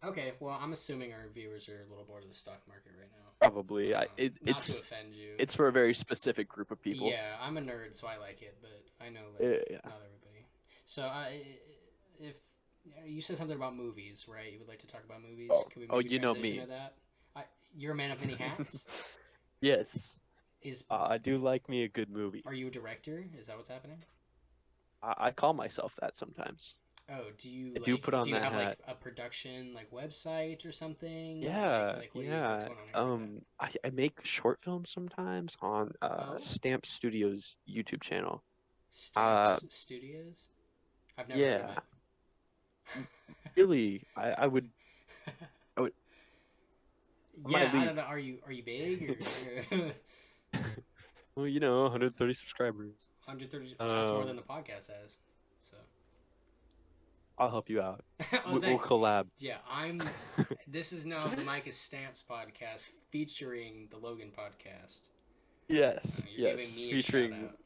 Okay, well, I'm assuming our viewers are a little bored of the stock market right now. Probably. Not to offend you. It's for a very specific group of people. Yeah, I'm a nerd, so I like it, but I know Yeah. not everybody. So, if you said something about movies, right? You would like to talk about movies. Oh, Can we oh, maybe you know transition me. to that? You're a man of many hats. Yes. Is I do like me a good movie. Are you a director? Is that what's happening? I call myself that sometimes. Oh, do you I do put do on you that have like hat. a production like website or something? Yeah, What's yeah. going on here with that? I make short films sometimes on Oh, Stamp Studios YouTube channel. Uh, Stamps Studios. I've never heard of yeah. it. Really, I would, I Yeah, might I don't leave. know. Are you big or Well, 130 subscribers. 130? That's more than Um, the podcast has. So, I'll help you out. oh, We'll thanks. collab. Yeah, I'm. This is now the Micah Stamps podcast featuring the Logan podcast. Yes, You're giving yes, me a shout featuring, out.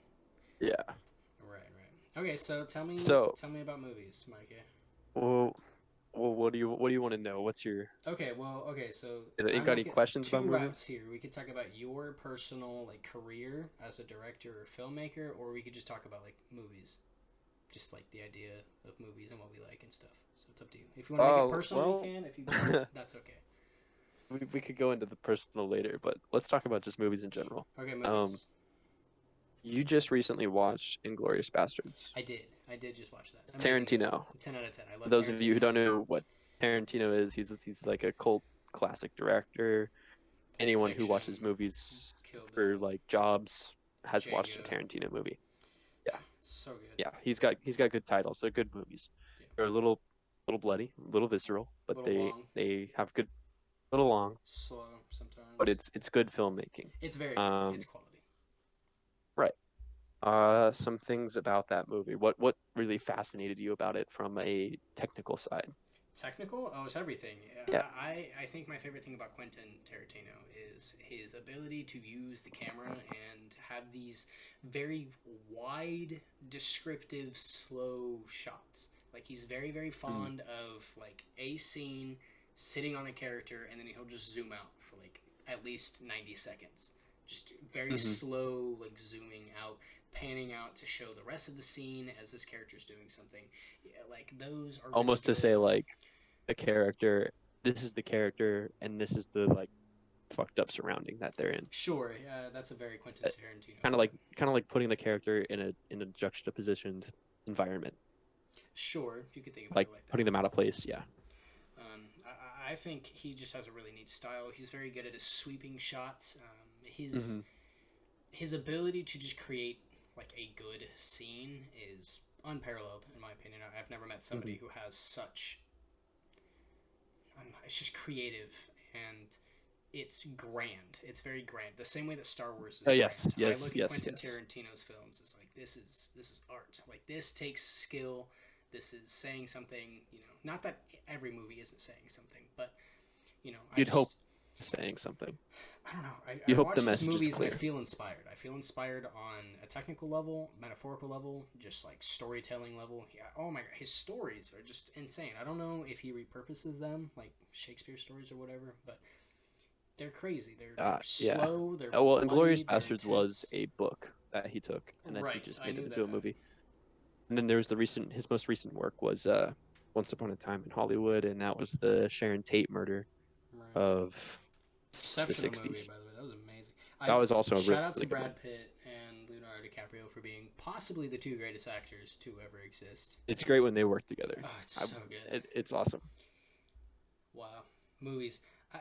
yeah. Right, right. Okay, so So, tell me about movies, Micah. well, what do you want to know? What's your, Okay, so you I'm got any looking questions about two routes movies? here. We could talk about your personal like career as a director or filmmaker, or we could just talk about like movies, just like the idea of movies and what we like and stuff. So it's up to you. If you want to make it personal, you Well, can. If you don't, that's okay. we could go into the personal later, but let's talk about just movies in general. Okay, Um, movies. you just recently watched Inglorious Bastards. I did. I did just watch that. Amazing movie. Tarantino. 10 out of 10. I For love those of you who Tarantino. don't know what Tarantino is, he's like a cult classic director. Pulp Anyone who watches Fiction, movies Kill for Bill, like jobs has watched a Django. Tarantino movie. Yeah, So good. yeah, he's got good titles. They're good movies. Yeah. They're a little bloody, a little visceral, A but little they long, they have good, little long, slow but sometimes. it's good filmmaking. It's very good. It's Um, quality. right. Some things about that movie. What really fascinated you about it from a technical side? Technical? Oh, it's everything. Yeah. I think my favorite thing about Quentin Tarantino is his ability to use the camera and have these very wide, descriptive, slow shots. Like he's very, very Mm, fond of like a scene sitting on a character and then he'll just zoom out for like at least 90 seconds. Just very hmm slow, like zooming out, panning out to show the rest of the scene as this character's doing something. Yeah, like those are really Almost to good. say like the character, this is the character, and this is the like fucked up surrounding that they're in. Sure, that's a very Quentin Tarantino Kind of like quote. putting the character in a juxtapositioned environment, Sure, you could think about like it like putting that. them out of place. Yeah. I think he just has a really neat style. He's very good at his sweeping shots. hmm His ability to just create like a good scene is unparalleled in my opinion. I've never met hmm somebody who has such. It's just creative and it's grand. It's very grand. The same way that Star Wars is Yes, grand. I yes, look at yes, Quentin yes. Tarantino's films as like this is art. Like this takes skill. This is saying something. Not that every movie isn't saying something, but I You'd hope just saying something. I don't know. You I hope the watch his message is movies and I clear. feel inspired. I feel inspired on a technical level, metaphorical level, just like storytelling level. Yeah, oh my god, his stories are just insane. I don't know if he repurposes them like Shakespeare stories or whatever, but they're crazy. They're Yeah. slow. They're Well, Inglorious bloody. They're Bastards was intense. a book that he took, and then he Right, just I made it knew into a that. movie. And then there was his most recent work was Once Upon a Time in Hollywood, and that was the Sharon Tate murder Right. of the Exceptional movie, 60s. by the way. That was amazing. That I was also a shout out to really good one. Brad Pitt and Leonardo DiCaprio for being possibly the two greatest actors to ever exist. It's great when they work together. Oh, it's I, so good. it's awesome. Wow. Movies.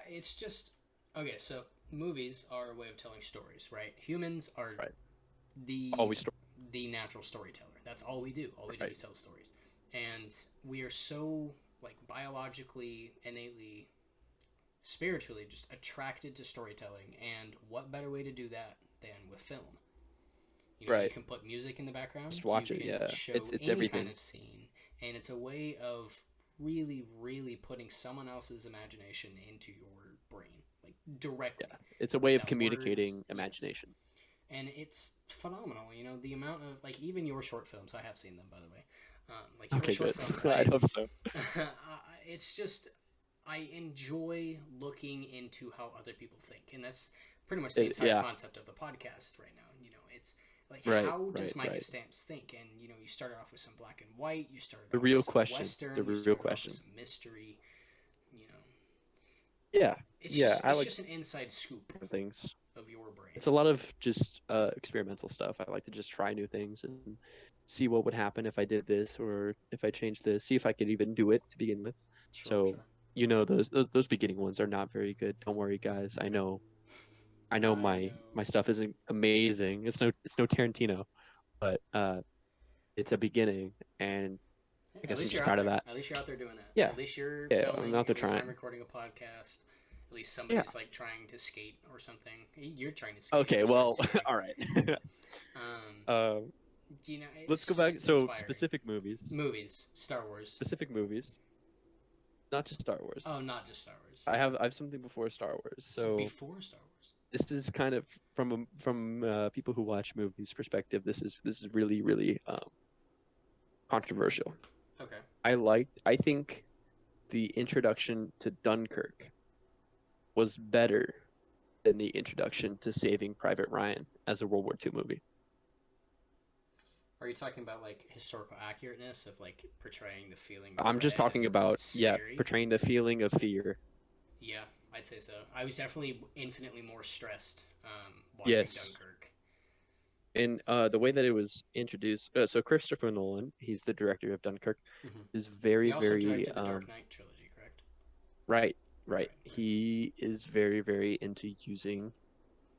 It's just okay. So movies are a way of telling stories, right? Humans are Right. the Always story. the natural storyteller. That's all we do. All we do Right. is tell stories, and we are so like biologically, innately, spiritually, just attracted to storytelling. And what better way to do that than with film? You Right. can put music in the background. Just You watch it. can Yeah. show It's any kind everything. of scene, and it's a way of really, really putting someone else's imagination into your brain, like directly, Yeah. It's a way of without words. communicating Yes, imagination. and it's phenomenal. The amount of like even your short films. I have seen them, by the way. Like your Okay, short good. films. I hope so. It's just I enjoy looking into how other people think, and that's pretty much the entire Yeah, concept of the podcast right now. It's like right, how does right, Micah right. Stamps think? And you started off with some black and white, you started The off with real some question. The western, you real started off with question. some mystery. You know, Yeah, it's yeah. just I it's like just an inside scoop different things. of your brain. It's a lot of just experimental stuff. I like to just try new things and see what would happen if I did this or if I changed this. See if I could even do it to begin with. Sure, So sure. those beginning ones are not very good. Don't worry, guys. I know I my know. stuff isn't amazing. It's no Tarantino, but it's a beginning, and I At guess I'm least just you're out proud of there. that. At least you're out there doing that. Yeah, At least you're yeah. I'm filming. out there At least I'm trying. recording a podcast. At least Yeah. somebody's like trying to skate or something. You're trying to skate, Okay. so it Well, seems like. all right. Um, um, let's it's go back. just So inspiring. Movies, Star Wars. specific movies, not just Star Wars. Oh, not just Star Wars. I have something before Star Wars. So So before Star Wars. this is kind of from people who watch movies perspective. This is really really controversial. Okay. I think the introduction to Dunkirk was better than the introduction to Saving Private Ryan as a World War II movie. Are you talking about like historical accurateness of like portraying the feeling of I'm just dread talking and about, yeah, scary? portraying the feeling of fear. Yeah, I'd say so. I was definitely infinitely more stressed watching Yes. Dunkirk. And the way that it was introduced, so Christopher Nolan, he's the director of Dunkirk, Mm-hmm. is very, He also very, directed the Dark Knight trilogy, correct? right, right. Right. Right. He is very, very into using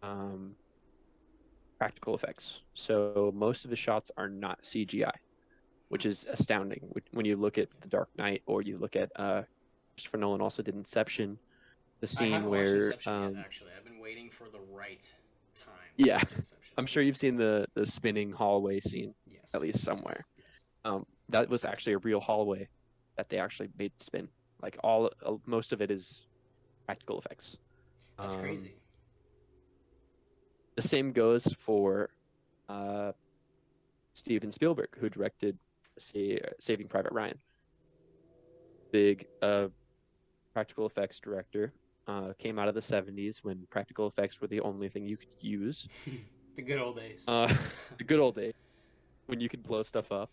um, practical effects. So most of his shots are not CGI, which is Nice. astounding when you look at The Dark Knight or you look at Christopher Nolan also did Inception, the I scene haven't watched where Inception yet. Actually, I've been waiting for the right time to yeah, watch Inception. I'm sure you've seen the spinning hallway scene at Yes. least Yes. somewhere. Yes. That was actually a real hallway that they actually made spin. Like most of it is practical effects. That's Um, crazy. the same goes for uh, Steven Spielberg, who directed Saving Private Ryan. Big practical effects director. Came out of the 70s when practical effects were the only thing you could use. The good old days. The good old days when you could blow stuff up.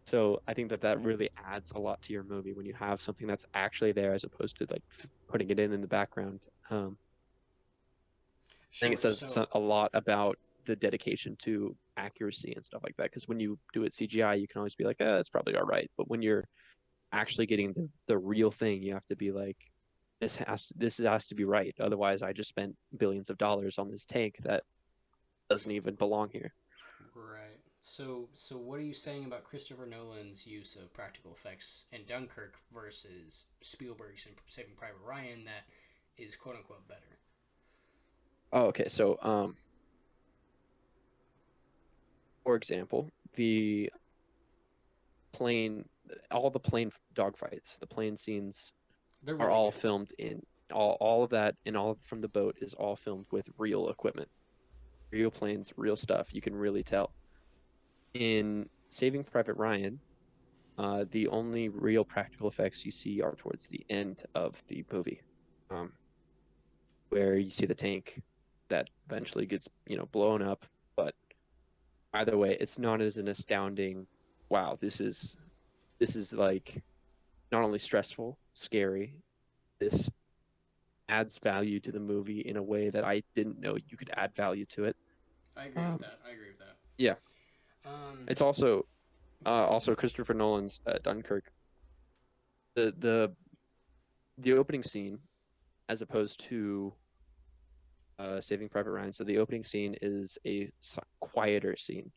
So I think that really adds a lot to your movie when you have something that's actually there as opposed to like putting it in the background. I think it Sure. says So a lot about the dedication to accuracy and stuff like that. Because when you do it CGI, you can always be like, that's probably all right. But when you're actually getting the real thing, you have to be like, this has to be right. Otherwise, I just spent billions of dollars on this tank that doesn't even belong here. right. So what are you saying about Christopher Nolan's use of practical effects in Dunkirk versus Spielberg's in Saving Private Ryan that is quote unquote better? Oh, okay. So, for example, plane, all the plane dogfights, the plane scenes They're are really all good. filmed in all of that and all from the boat is all filmed with real equipment, real planes, real stuff. You can really tell. In Saving Private Ryan, the only real practical effects you see are towards the end of the movie, um, where you see the tank that eventually gets blown up. But either way, it's not as an astounding. Wow, this is like not only stressful, scary. This adds value to the movie in a way that I didn't know you could add value to it. I agree with Um, that. I agree with that. yeah, Um, it's also Go ahead. also Christopher Nolan's Dunkirk. The the opening scene, as opposed to Saving Private Ryan. So the opening scene is a quieter scene,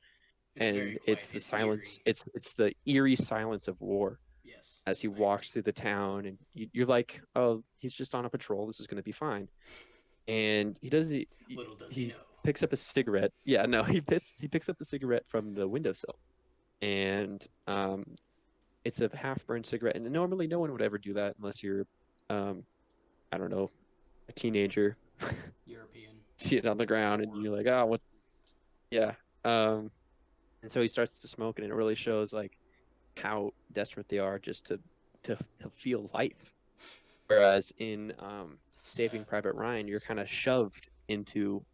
It's very and quiet. it's the It's silence. eerie. It's the eerie silence of war Yes, as he I agree. walks through the town, and you're like, oh, he's just on a patrol. This is going to be fine. And Little does he he know. picks up a cigarette. Yeah, no, he picks up the cigarette from the windowsill, and it's a half burned cigarette. And normally, no one would ever do that unless you're, um, I don't know, a teenager. European. See it on the ground, and Poor. you're like, oh, what? Yeah. Um, And so he starts to smoke, and it really shows like how desperate they are just to feel life. Whereas in That's Saving sad. Private Ryan, you're So kind of shoved into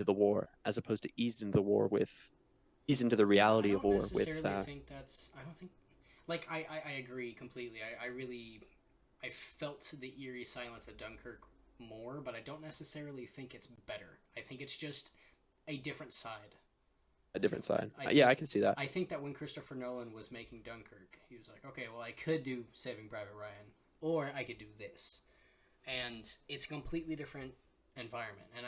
the war as opposed to eased into the war with eased into the yeah, I reality of don't war with necessarily think that's. I don't think. Like I agree completely. I really I felt the eerie silence of Dunkirk more, but I don't necessarily think it's better. I think it's just a different side. a You know, different side. I Yeah, I think can see that. I think that when Christopher Nolan was making Dunkirk, he was like, okay, well, I could do Saving Private Ryan, or I could do this, and it's a completely different environment. And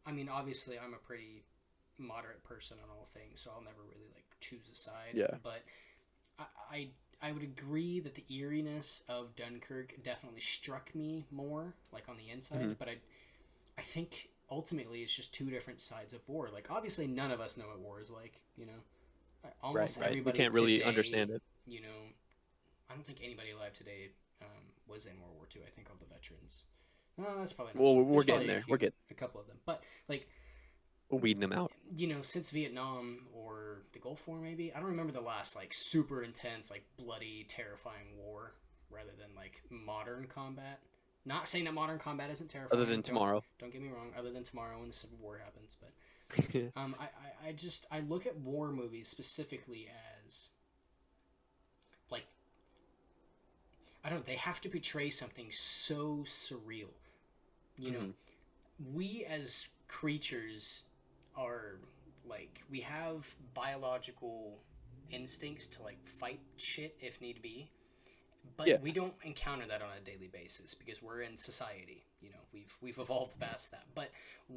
I mean, obviously, I'm a pretty moderate person on all things, so I'll never really like choose a side. Yeah. But I, I I would agree that the eeriness of Dunkirk definitely struck me more, like on the inside. Hmm. But I think ultimately it's just two different sides of war. Like obviously none of us know what war is like. You know, Right, almost right. We everybody can't really today. understand it. You know, I don't think anybody alive today was in World War II. I think all the veterans. No, that's probably not Well, true. we're There's getting probably there. We're getting a couple of them, but like we're weeding them out. you know, since Vietnam or the Gulf War, maybe I don't remember the last like super intense, like bloody, terrifying war, rather than like modern combat. Not saying that modern combat isn't Other terrifying. than tomorrow. Don't get me wrong. Other than tomorrow when the Civil War happens, but Yeah. I just I look at war movies specifically as like I don't know, they have to portray something so surreal. You know, Hmm. we as creatures are like we have biological instincts to like fight shit if need be, but Yeah. we don't encounter that on a daily basis because we're in society. You know, we've evolved past that. But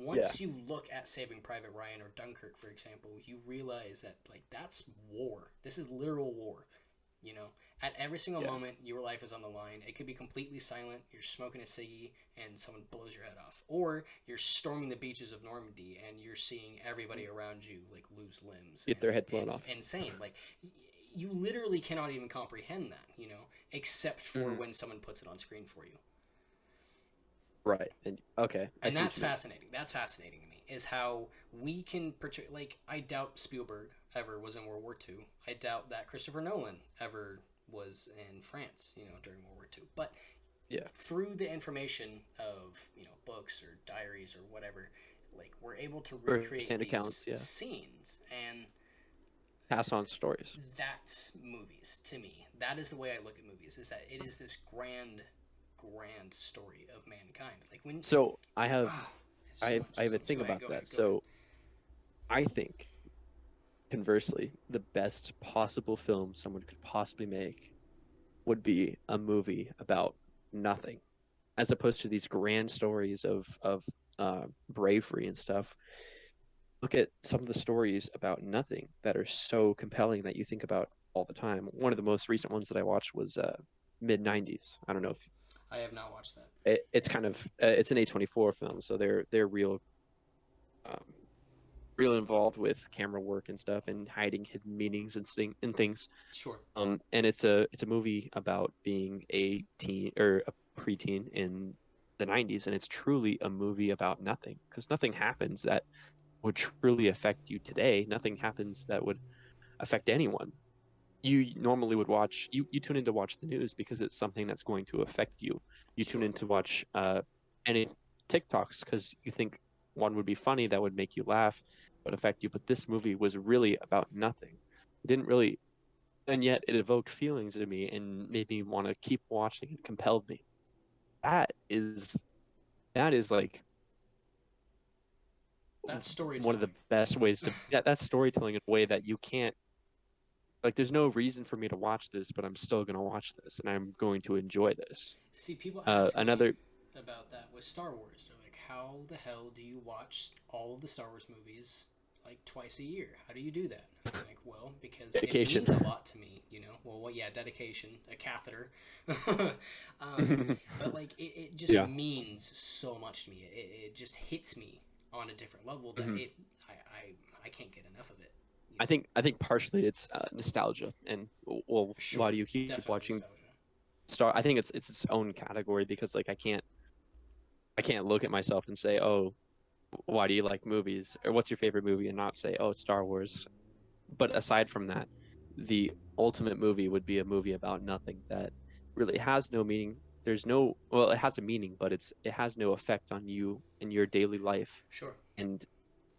Yeah. once you look at Saving Private Ryan or Dunkirk, for example, you realize that like that's war. This is literal war. You know, at every single Yeah. moment, your life is on the line. It could be completely silent. You're smoking a ciggy and someone blows your head off, or you're storming the beaches of Normandy and you're seeing everybody around you like lose limbs, Get and their head blown it's off. insane. Like you literally cannot even comprehend that. You know, except for Hmm. when someone puts it on screen for you. Right. And okay, I And see what that's you mean. fascinating. That's fascinating to me is how we can portray. Like I doubt Spielberg ever was in World War II. I doubt that Christopher Nolan ever was in France. You know, during World War II. But Yeah. through the information of books or diaries or whatever, like we're able to recreate First-hand accounts. these Yeah. scenes, and Pass on stories. that's movies to me. That is the way I look at movies. Is that it is this grand story of mankind. Like when So ah, so much, I have so a much. thing Go ahead, about go ahead, that. go ahead. So I think conversely, the best possible film someone could possibly make would be a movie about nothing, as opposed to these grand stories of bravery and stuff. Look at some of the stories about nothing that are so compelling that you think about all the time. One of the most recent ones that I watched was mid '90s. I don't know if I have not watched that. it's kind of it's an A24 film, so they're um, real involved with camera work and stuff and hiding hidden meanings and things. Sure. And it's a movie about being a teen or a preteen in the '90s, and it's truly a movie about nothing because nothing happens that would truly affect you today. Nothing happens that would affect anyone. You normally would watch you tune in to watch the news because it's something that's going to affect you. You tune Sure. in to watch any TikToks because you think one would be funny that would make you laugh, but affect you. But this movie was really about nothing. It didn't really, and yet it evoked feelings in me and made me want to keep watching. It compelled me. That is that is like That's one of the storytelling. best ways to yeah, that's storytelling in a way that you can't like there's no reason for me to watch this, but I'm still going to watch this and I'm going to enjoy this. See, people ask me Another about that with Star Wars. They're like, "How the hell do you watch all of the Star Wars movies like twice a year? How do you do that?" I'm like, "Well, because it dedication. means a lot to me, you know. Well, yeah, dedication, a catheter, but like it just Yeah. means so much to me. It just hits me on a different level that Hmm. I can't get enough of it. You know? I think partially it's nostalgia and well, why Sure, do you keep definitely watching nostalgia. Star? I think it's its own category because like I can't look at myself and say, "Oh, why do you like movies?" or "What's your favorite movie?" and not say, "Oh, Star Wars." But aside from that, the ultimate movie would be a movie about nothing that really has no meaning. There's no, well, it has a meaning, but it has no effect on you in your daily life. Sure. And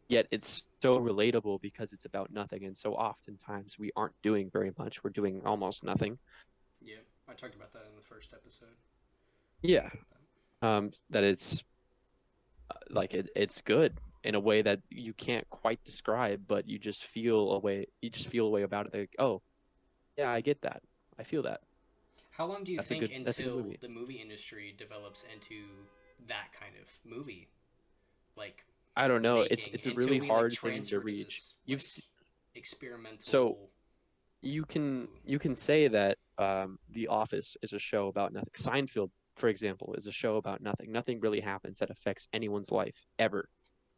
yet it's so relatable because it's about nothing. And so oftentimes we aren't doing very much. We're doing almost nothing. Yeah, I talked about that in the first episode. Yeah. That it's like it's good in a way that you can't quite describe, but you just feel a way about it. Like, oh, yeah, I get that. I feel that. How long do you think That's a good until movie. the movie industry develops into that kind of movie? Like I don't we're know. making It's a until really we like hard thing to transfer to reach. this You've like so experimental. Ooh, you can say that The Office is a show about nothing. Seinfeld, for example, is a show about nothing. Nothing really happens that affects anyone's life ever.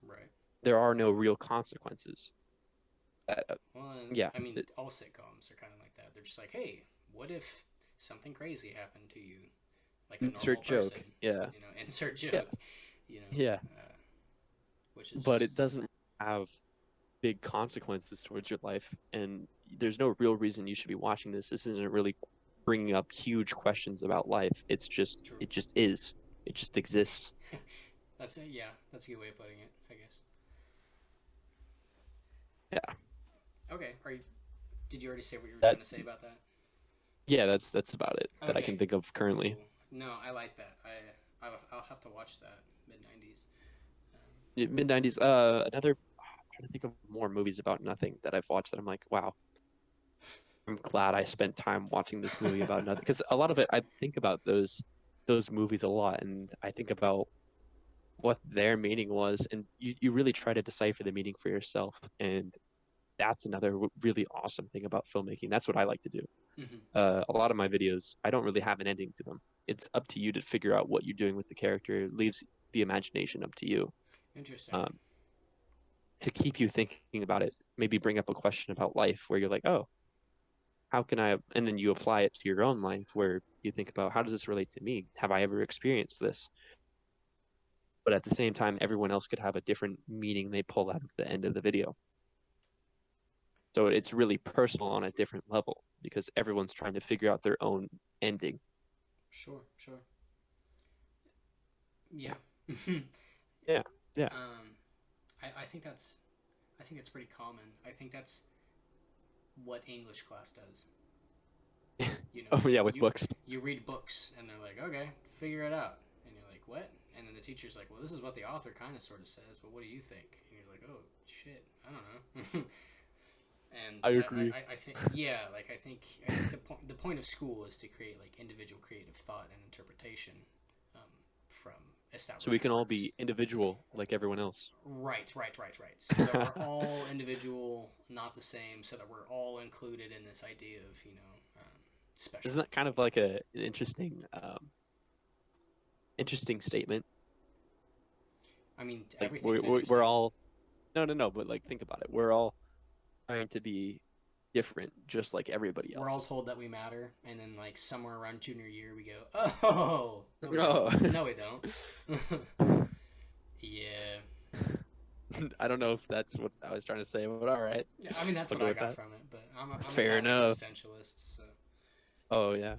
right. There are no real consequences. Uh, Well, and yeah, I mean, all sitcoms are kind of like that. They're just like, hey, what if something crazy happened to you, like a normal insert person? joke. Yeah, Insert yeah, joke. yeah. Which But is it doesn't have big consequences towards your life, and there's no real reason you should be watching this. This isn't really bringing up huge questions about life. true. It just is. It just exists. That's it. Yeah, that's a good way of putting it, I guess. Yeah. Okay. Are you? Did you already say what you were That going to say about that? yeah, that's about it that I Okay. can think of currently. Cool. No, I like that. I'll have to watch that mid 90s. Mid 90s. Another. I'm trying to think of more movies about nothing that I've watched that I'm like, wow, I'm glad I spent time watching this movie about nothing. Because a lot of it, I think about those movies a lot, and I think about what their meaning was, and you really try to decipher the meaning for yourself. And that's another really awesome thing about filmmaking. That's what I like to do. Hmm. A lot of my videos, I don't really have an ending to them. It's up to you to figure out what you're doing with the character. It leaves the imagination up to you. Interesting. Um, to keep you thinking about it, maybe bring up a question about life where you're like, oh, how can I, and then you apply it to your own life where you think about how does this relate to me? Have I ever experienced this? But at the same time, everyone else could have a different meaning they pull out of the end of the video. So it's really personal on a different level because everyone's trying to figure out their own ending. Sure. Sure. Yeah. Yeah. Yeah. Yeah. I think that's pretty common. I think that's what English class does. Oh You yeah, with books. you read books and they're like, okay, figure it out, and you're like, what? And then the teacher's like, well, this is what the author kind of sort of says, but what do you think? And you're like, oh shit, I don't know. And I agree. I think yeah, like I think the point of school is to create like individual creative thought and interpretation from So we established can all works. be individual like everyone else. Right. So that we're all individual, not the same. So that we're all included in this idea of special. Isn't that kind of like an interesting interesting statement? I mean, Like everything's we're interesting. all no, but like think about it. We're all trying to be different, just like everybody We're all else. told that we matter, and then like somewhere around junior year, we go, "Oh, no, we don't. Oh, No, we don't." Yeah, I don't know if that's what I was trying to say, but all right, yeah. I mean, that's I'll what go I with got that. from it, but I'm a Fair talent enough. existentialist, so Oh yeah.